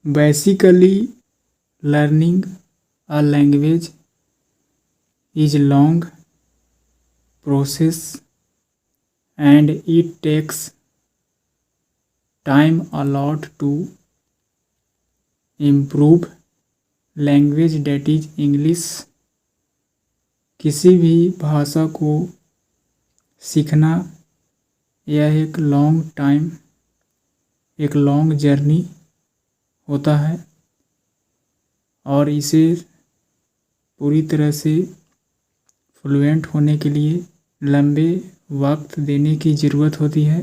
Basically, learning a language is a long process and it takes time a lot to improve language, that is English। किसी भी भाषा को सीखना यह एक लॉन्ग जर्नी होता है और इसे पूरी तरह से फ्लुएंट होने के लिए लंबे वक्त देने की ज़रूरत होती है।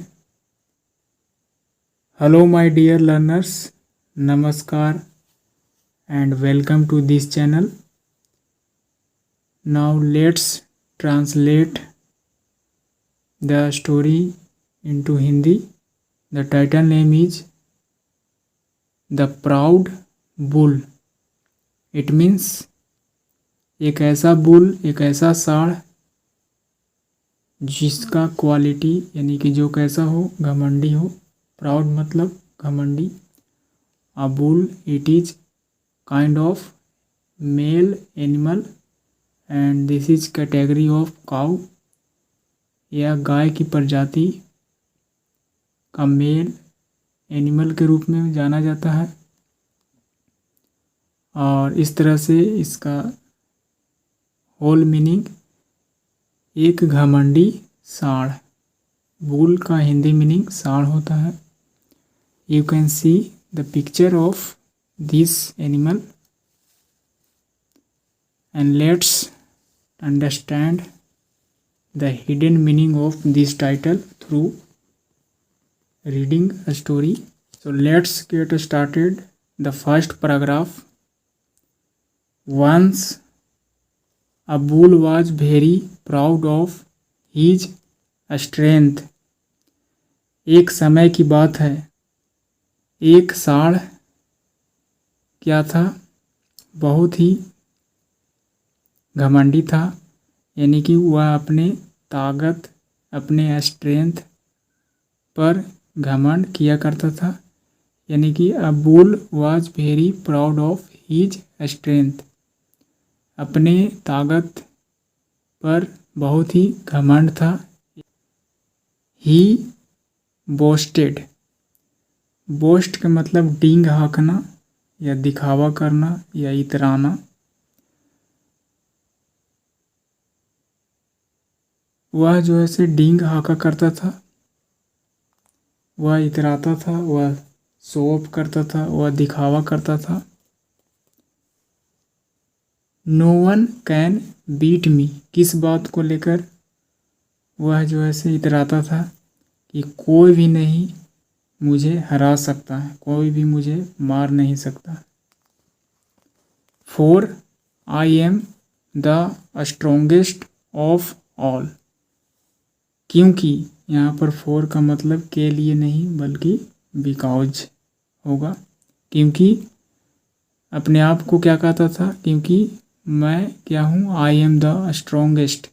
हेलो माय डियर लर्नर्स, नमस्कार and welcome to this channel। Now let's translate the story into Hindi। The title name is The Proud Bull। It means एक ऐसा बुल, एक ऐसा सांड जिसका क्वालिटी यानी कि जो कैसा हो, घमंडी हो। प्राउड मतलब घमंडी। A bull, it is kind of male animal and this is category of cow। यह गाय की प्रजाति का मेल एनिमल के रूप में जाना जाता है और इस तरह से इसका होल मीनिंग एक घमंडी सांड। बुल का हिंदी मीनिंग सांड होता है। You can see the picture of this animal and let's understand the hidden meaning of this title through reading a story। So let's get started। The first paragraph। Once a bull was very proud of his strength। एक समय की बात है, एक सांड क्या था, बहुत ही घमंडी था, यानी कि वह अपने ताकत, अपने स्ट्रेंथ पर घमंड किया करता था। यानी कि a bull was very proud of his strength. अपने ताकत पर बहुत ही घमंड था। ही बोस्टेड। बोस्ट का मतलब डींग हाँकना या दिखावा करना या इतराना। वह जो है से डींग हाका करता था, वह इतराता था, वह शो ऑफ करता था, वह दिखावा करता था। No one can beat me. किस बात को लेकर वह जो है से इतराता था कि कोई भी नहीं मुझे हरा सकता है, कोई भी मुझे मार नहीं सकता। For I am the strongest of all। क्योंकि यहाँ पर for का मतलब के लिए नहीं बल्कि बिकॉज होगा। क्योंकि अपने आप को क्या कहता था, क्योंकि मैं क्या हूँ, I am the strongest.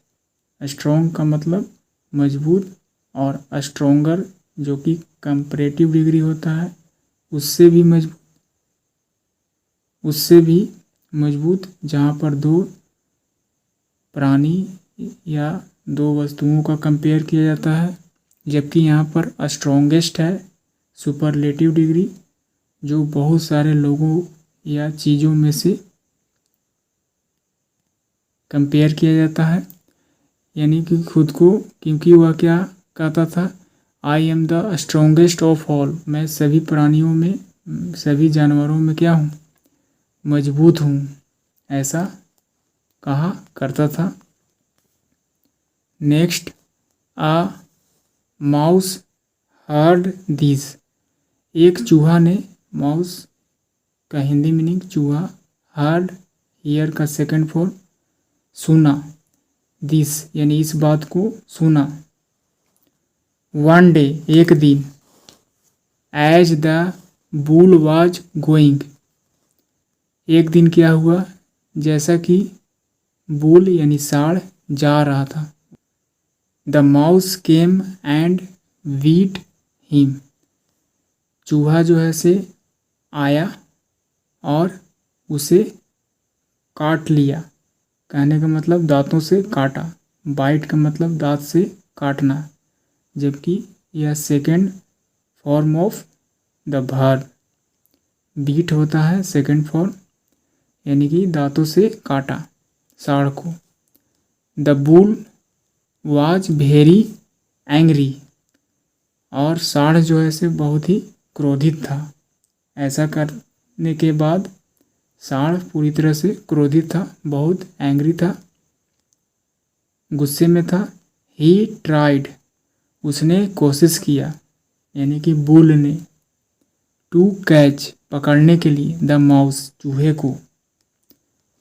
Strong का मतलब मजबूत और स्ट्रोंगर जो कि कंपैरेटिव डिग्री होता है उससे भी मजबूत, जहाँ पर दो प्राणी या दो वस्तुओं का कंपेयर किया जाता है, जबकि यहाँ पर स्ट्रोंगेस्ट है सुपरलेटिव डिग्री जो बहुत सारे लोगों या चीज़ों में से कंपेयर किया जाता है। यानी कि खुद को, क्योंकि वह क्या कहता था, I am the strongest of all. मैं सभी प्राणियों में, सभी जानवरों में क्या हूँ, मजबूत हूँ, ऐसा कहा करता था। Next, a mouse heard this. एक चूहा ने, माउस का हिंदी मीनिंग चूहा, हर्ड ईयर का सेकंड फॉर्म सुना, दिस यानी इस बात को सुना। वन डे एक दिन, as the bull was going. एक दिन क्या हुआ, जैसा कि बुल यानी सांड जा रहा था। The mouse came and bit him. चूहा जो है से आया और उसे काट लिया। कहने का मतलब दांतों से काटा। बाइट का मतलब दांत से काटना, जबकि यह second form of the verb. Bit होता है सेकंड फॉर्म, यानी कि दांतों से काटा साढ़ को। The bull was very angry, और साढ़ जो है से बहुत ही क्रोधित था। ऐसा करने के बाद साढ़ पूरी तरह से क्रोधित था, बहुत एंग्री था, गुस्से में था। ही ट्राइड, उसने कोशिश किया, यानी कि बुल ने, टू कैच, पकड़ने के लिए, द माउस, चूहे को,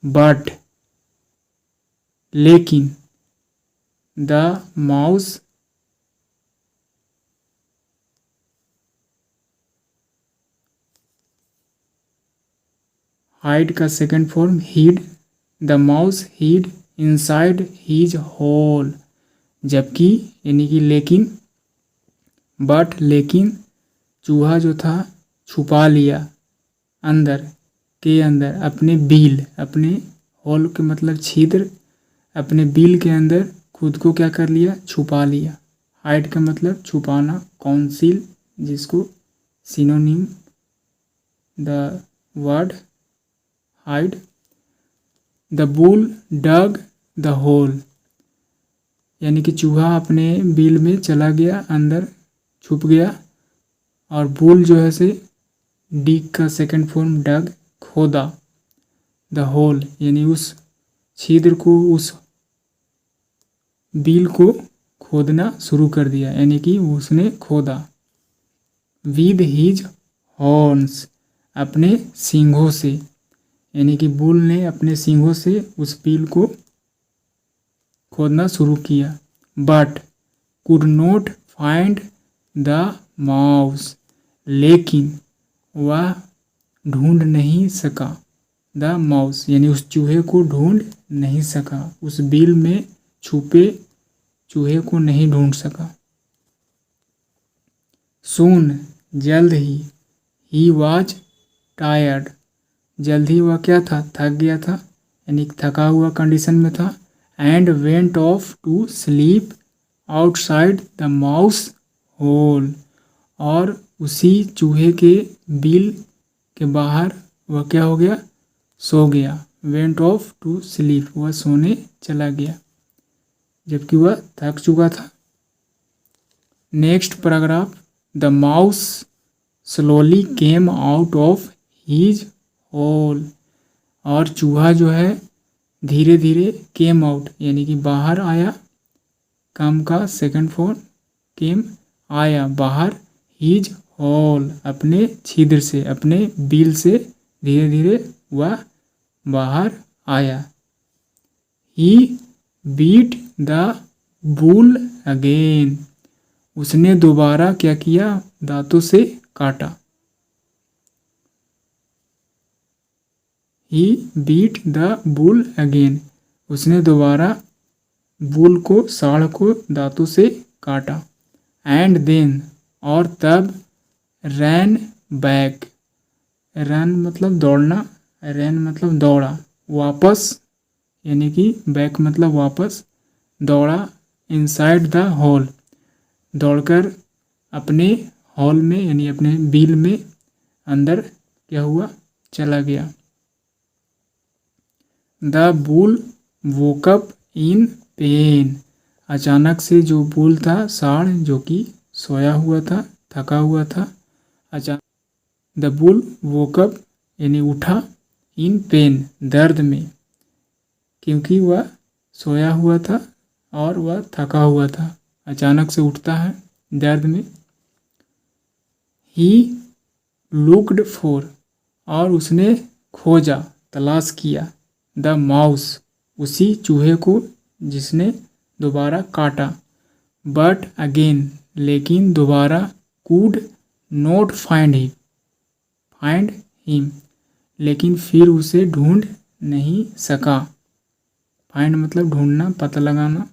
बट, लेकिन, द माउस हाइड का second form hid, the mouse hid inside his hole, जबकि, यानी कि लेकिन, बट, लेकिन, चूहा जो था छुपा लिया अंदर के अंदर अपने बिल, अपने होल के मतलब छिद्र, अपने बिल के अंदर खुद को क्या कर लिया, छुपा लिया। हाइड का मतलब छुपाना, कॉन्सील, जिसको synonym the word hide. The bull dug the hole, यानी कि चूहा अपने बिल में चला गया, अंदर छुप गया। और बुल जो है से डिग का सेकंड फॉर्म डग, खोदा, द होल, यानी उस छिद्र को, उस बिल को खोदना शुरू कर दिया, यानी कि उसने खोदा। विद हिज हॉर्न्स, अपने सींगों से, यानी कि बुल ने अपने सींगों से उस बिल को खोदना शुरू किया। But could not find the mouse, लेकिन वह ढूंढ नहीं सका, द माउस, यानी उस चूहे को ढूंढ नहीं सका, उस बिल में छुपे चूहे को नहीं ढूंढ सका। सून, जल्द ही वॉज टायर्ड, जल्द ही वह क्या था, थक गया था, यानी थका हुआ कंडीशन में था। And went off to sleep outside the mouse hole, और उसी चूहे के बिल के बाहर वह क्या हो गया, सो गया। वेंट ऑफ टू स्लीप, वह सोने चला गया, जबकि वह थक चुका था। Next paragraph, the mouse slowly came out of his hole, और चूहा जो है धीरे धीरे केम आउट, यानी कि बाहर आया, कम का सेकंड फॉर्म केम, आया बाहर, हीज होल, अपने छिद्र से, अपने बिल से धीरे धीरे वह बाहर आया। ही बीट द बुल अगेन, उसने दोबारा क्या किया, दांतों से काटा। ही बीट द बुल अगेन, उसने दोबारा बुल को, साढ़ को दांतों से काटा। एंड देन, और तब, रैन बैक, रन मतलब दौड़ना, रैन मतलब दौड़ा, वापस, यानी कि बैक मतलब वापस, दौड़ा, इनसाइड द हॉल, दौड़कर अपने हॉल में, यानी अपने बिल में अंदर क्या हुआ, चला गया। The bull woke up in pen, अचानक से जो बुल था, साढ़, जो कि सोया हुआ था, थका हुआ था, अचानक द बुल वोकअप, यानी उठा, इन पेन, दर्द में, क्योंकि वह सोया हुआ था और वह थका हुआ था, अचानक से उठता है दर्द में। ही लुक्ड फॉर, और उसने खोजा, तलाश किया, द माउस, उसी चूहे को जिसने दोबारा काटा। बट अगेन, लेकिन दोबारा, कुड नॉट फाइंड हिम, लेकिन फिर उसे ढूंढ नहीं सका। फाइंड मतलब ढूंढना, पता लगाना।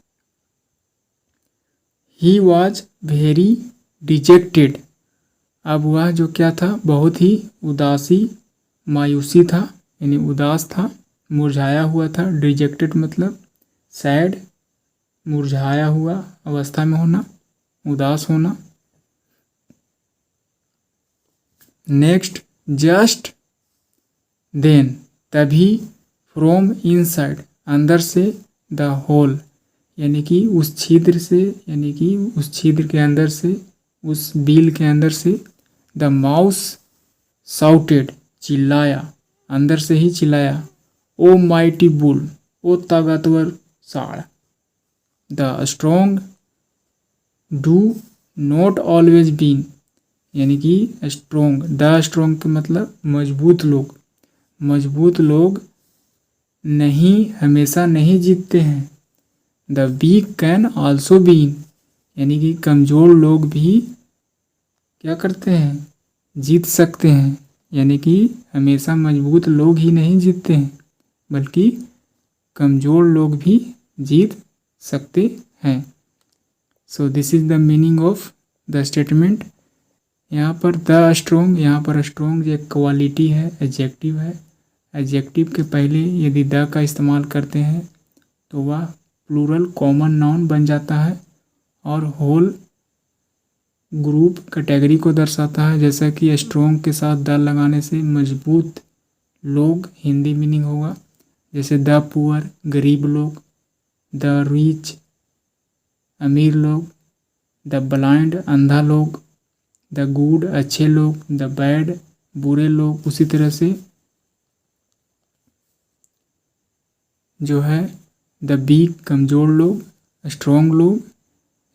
ही वॉज वेरी डिजेक्टेड, अब वह जो क्या था, बहुत ही उदासी मायूसी था यानी उदास था, मुरझाया हुआ था, डिजेक्टेड मतलब सैड, मुरझाया हुआ अवस्था में होना, उदास होना। नेक्स्ट, जस्ट देन तभी, फ्रॉम इनसाइड अंदर से, द होल यानी कि उस छिद्र से, यानी कि उस छिद्र के अंदर से, उस बिल के अंदर से, द माउस साउटेड चिल्लाया, अंदर से ही चिल्लाया, ओ माइटी बुल, ओ ताकतवर साड़, the strong do not always been यानी कि स्ट्रॉन्ग, द स्ट्रॉन्ग का मतलब मजबूत लोग, मजबूत लोग नहीं हमेशा नहीं जीतते हैं। The weak can also been यानी कि कमज़ोर लोग भी क्या करते हैं, जीत सकते हैं, यानी कि हमेशा मजबूत लोग ही नहीं जीतते हैं बल्कि कमज़ोर लोग भी जीत सकते हैं। So this is the meaning of the statement. यहाँ पर द स्ट्रॉन्ग, यहाँ पर स्ट्रॉन्ग एक क्वालिटी है, एडजेक्टिव है। एडजेक्टिव के पहले यदि द का इस्तेमाल करते हैं तो वह प्लूरल कॉमन नाउन बन जाता है और होल ग्रुप कैटेगरी को दर्शाता है। जैसा कि स्ट्रॉन्ग के साथ द लगाने से मजबूत लोग हिंदी मीनिंग होगा, जैसे द पुअर गरीब लोग, द रिच अमीर लोग, द ब्लाइंड अंधा लोग, द गुड अच्छे लोग, द बैड बुरे लोग। उसी तरह से जो है द वीक कमज़ोर लोग, स्ट्रॉन्ग लोग,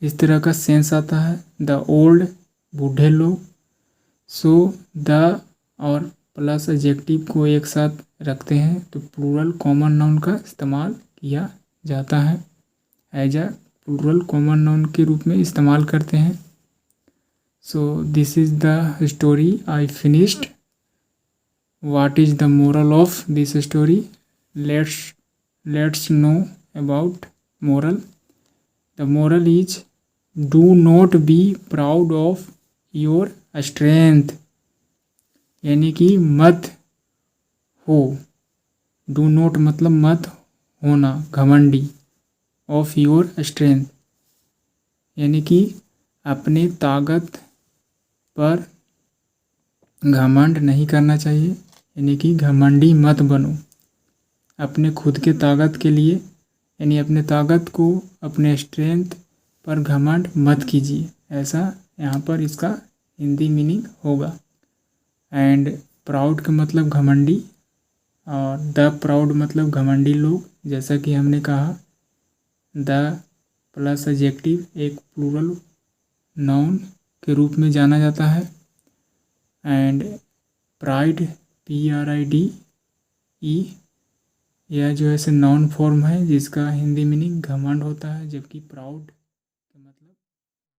इस तरह का सेंस आता है। द ओल्ड बूढ़े लोग। सो द और प्लस एडजेक्टिव को एक साथ रखते हैं तो प्लूरल कॉमन नाउन का इस्तेमाल किया जाता है, as a plural common noun के रूप में इस्तेमाल करते हैं। So this is the story I finished. What is the moral of this story? Let's know about moral. The moral is, do not be proud of your strength यानी कि मत हो, do not मतलब मत होना घमंडी, of your strength यानी कि अपनी ताकत पर घमंड नहीं करना चाहिए, यानी कि घमंडी मत बनो। अपने खुद के ताकत के लिए यानी अपने ताकत को, अपने स्ट्रेंथ पर घमंड मत कीजिए, ऐसा यहाँ पर इसका हिंदी मीनिंग होगा। एंड प्राउड का मतलब घमंडी और द प्राउड मतलब घमंडी लोग। जैसा कि हमने कहा द प्लस एडजेक्टिव एक प्लूरल नाउन के रूप में जाना जाता है। एंड प्राइड PRIDE यह जो है नाउन फॉर्म है जिसका हिंदी मीनिंग घमंड होता है, जबकि प्राउड